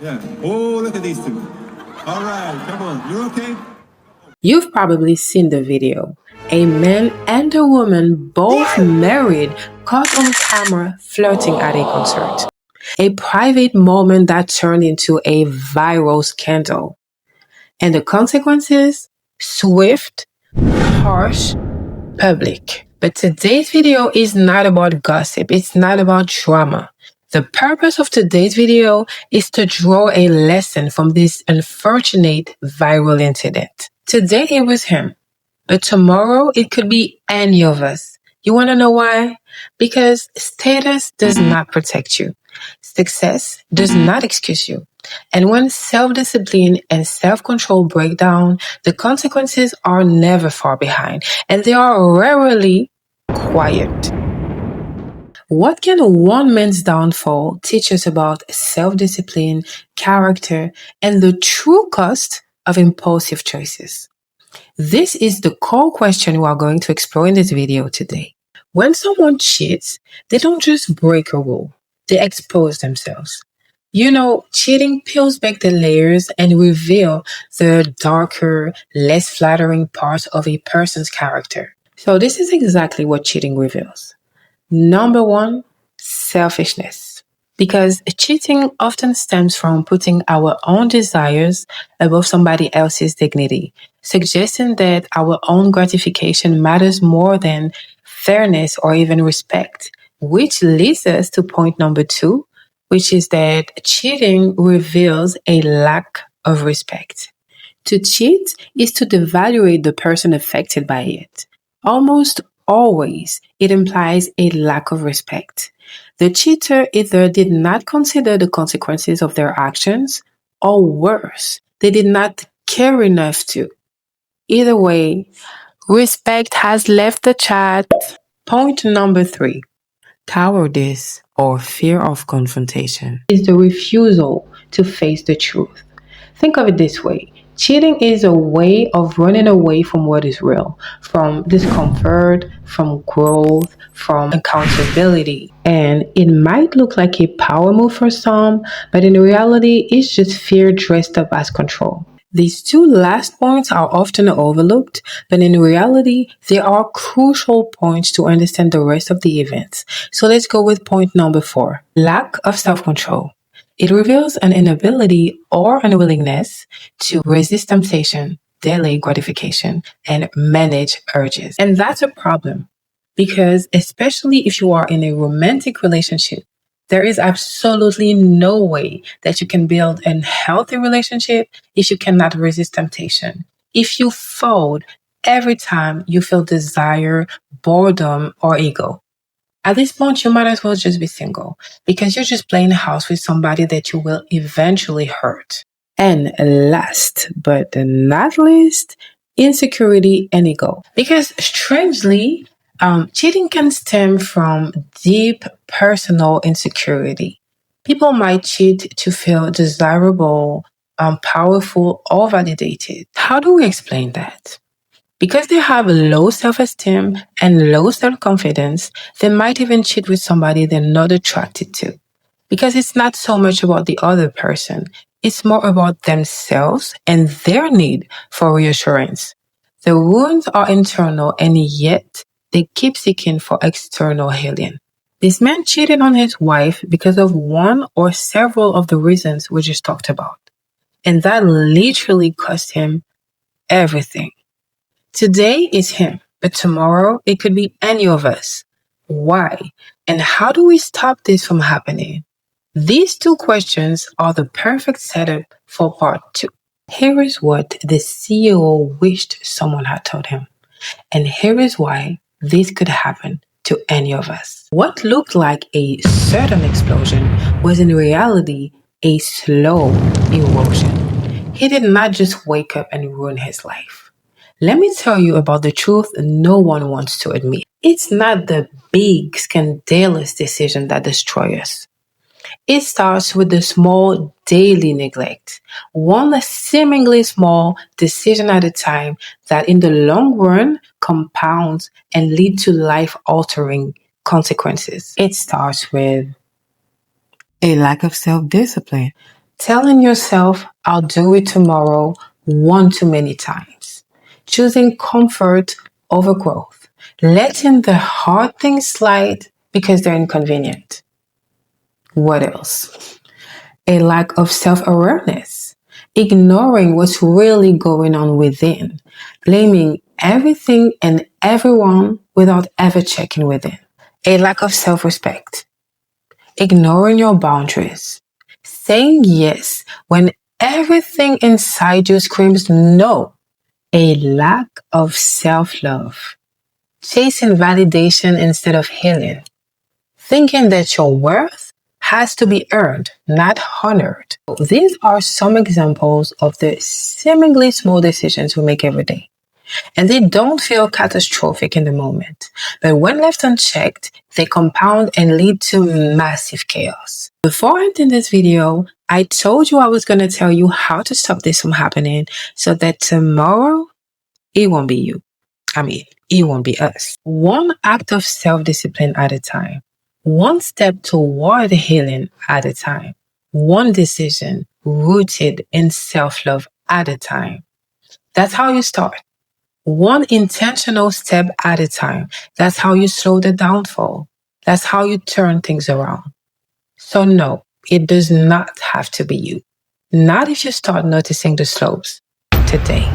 Yeah. Oh, look at these two. All right, come on. You okay? You've probably seen the video. A man and a woman, both married, caught on camera flirting at a concert. A private moment that turned into a viral scandal. And the consequences? Swift, harsh, public. But today's video is not about gossip. It's not about drama. The purpose of today's video is to draw a lesson from this unfortunate viral incident. Today it was him, but tomorrow it could be any of us. You want to know why? Because status does not protect you. Success does not excuse you. And when self-discipline and self-control break down, the consequences are never far behind, and they are rarely quiet. What can one man's downfall teach us about self-discipline, character, and the true cost of impulsive choices? This is the core question we are going to explore in this video today. When someone cheats, they don't just break a rule, they expose themselves. You know, cheating peels back the layers and reveal the darker, less flattering parts of a person's character. So this is exactly what cheating reveals. Number one, selfishness. Because cheating often stems from putting our own desires above somebody else's dignity, suggesting that our own gratification matters more than fairness or even respect, which leads us to point number two, which is that cheating reveals a lack of respect. To cheat is to devaluate the person affected by it. Almost always, it implies a lack of respect. The cheater either did not consider the consequences of their actions, or worse, they did not care enough to. Either way, respect has left the chat. Point number three, cowardice or fear of confrontation is the refusal to face the truth. Think of it this way. Cheating is a way of running away from what is real, from discomfort, from growth, from accountability. And it might look like a power move for some, but in reality, it's just fear dressed up as control. These two last points are often overlooked, but in reality, they are crucial points to understand the rest of the events. So let's go with point number four, lack of self-control. It reveals an inability or unwillingness to resist temptation, delay gratification, and manage urges. And that's a problem because, especially if you are in a romantic relationship, there is absolutely no way that you can build a healthy relationship if you cannot resist temptation. If you fold every time you feel desire, boredom, or ego. At this point, you might as well just be single because you're just playing house with somebody that you will eventually hurt. And last but not least, insecurity and ego. Because strangely, cheating can stem from deep personal insecurity. People might cheat to feel desirable, powerful, or validated. How do we explain that? Because they have low self-esteem and low self-confidence, they might even cheat with somebody they're not attracted to. Because it's not so much about the other person, it's more about themselves and their need for reassurance. The wounds are internal and yet they keep seeking for external healing. This man cheated on his wife because of one or several of the reasons we just talked about. And that literally cost him everything. Today is him, but tomorrow it could be any of us. Why? And how do we stop this from happening? These two questions are the perfect setup for part two. Here is what the CEO wished someone had told him. And here is why this could happen to any of us. What looked like a sudden explosion was in reality a slow erosion. He did not just wake up and ruin his life. Let me tell you about the truth no one wants to admit. It's not the big, scandalous decision that destroys us. It starts with the small daily neglect, one seemingly small decision at a time that in the long run compounds and lead to life-altering consequences. It starts with a lack of self-discipline. Telling yourself, I'll do it tomorrow, one too many times. Choosing comfort over growth. Letting the hard things slide because they're inconvenient. What else? A lack of self-awareness. Ignoring what's really going on within. Blaming everything and everyone without ever checking within. A lack of self-respect. Ignoring your boundaries. Saying yes when everything inside you screams no. A lack of self-love. Chasing validation instead of healing. Thinking that your worth has to be earned, not honored. These are some examples of the seemingly small decisions we make every day. And they don't feel catastrophic in the moment. But when left unchecked, they compound and lead to massive chaos. Before ending this video, I told you I was going to tell you how to stop this from happening so that tomorrow, it won't be you. It won't be us. One act of self-discipline at a time. One step toward healing at a time. One decision rooted in self-love at a time. That's how you start. One intentional step at a time. That's how you slow the downfall. That's how you turn things around. So no, it does not have to be you. Not if you start noticing the slopes today.